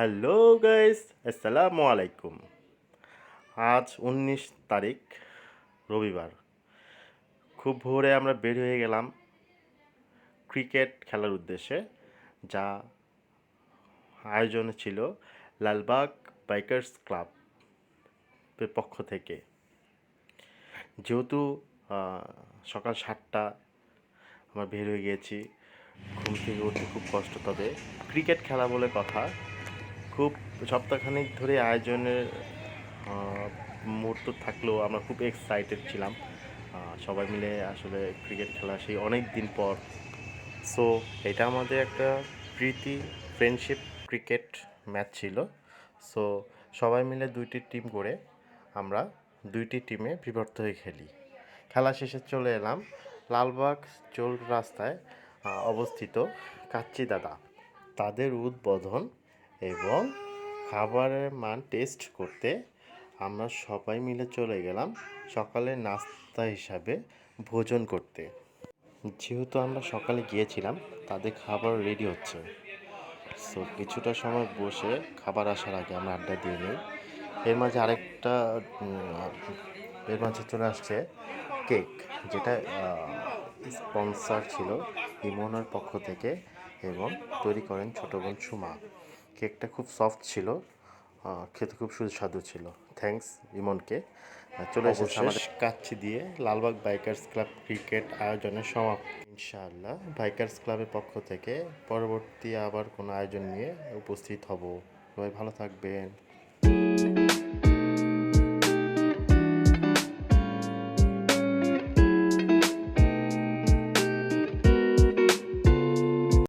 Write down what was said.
Hello guys, আসসালামু আলাইকুম। আজ 19 তারিখ, রবিবার। খুব ভোরে আমরা বের হয়ে গেলাম ক্রিকেট খেলার উদ্দেশ্যে, যা আয়োজনে ছিল লালবাগ বাইকার্স ক্লাবের পক্ষ থেকে। যেহেতু সকাল 7টা আমরা বের হয়ে গিয়েছি, ঘুম থেকে উঠতে খুব কষ্ট, তবে ক্রিকেট খেলা বলে কথা। খুব সপ্তাহখানেক ধরে আয়োজনের মুহূর্ত থাকলেও আমরা খুব এক্সাইটেড ছিলাম। সবাই মিলে আসলে ক্রিকেট খেলা সেই অনেক দিন পর। সো এটা আমাদের একটা প্রীতি ফ্রেন্ডশিপ ক্রিকেট ম্যাচ ছিল। সো সবাই মিলে 2টি টিম করে আমরা 2টি টিমে বিভক্ত হয়ে খেলি। খেলা শেষে চলে এলাম লালবাগ চোল রাস্তায় অবস্থিত কাচ্চি দাদা, তাদের উদ্বোধন এবং খাবারের মান টেস্ট করতে আমরা সবাই মিলে চলে গেলাম সকালে নাস্তা হিসাবে ভোজন করতে। যেহেতু আমরা সকালে গিয়েছিলাম, তাদের খাবার রেডি হচ্ছে। সো কিছুটা সময় বসে খাবার আসার আগে আমরা আড্ডা দিয়ে নিই। এর মাঝে আরেকটা এর মাঝে চলে আসছে কেক, যেটা স্পন্সর ছিল ইমনের পক্ষ থেকে এবং তৈরি করেন ছোটো বোন সুমা। কেকটা খুব সফট ছিল, খেতে খুব সুস্বাদু ছিল। থ্যাঙ্কস ইমনকে। চলে এসেছে আমাদের কাচ্চি দিয়ে লালবাগ বাইকার্স ক্লাব ক্রিকেট আয়োজনের সমাপ্তি। ইনশাআল্লাহ বাইকার্স ক্লাবের পক্ষ থেকে পরবর্তী আবার কোনো আয়োজন নিয়ে উপস্থিত হব। সবাই ভালো থাকবেন।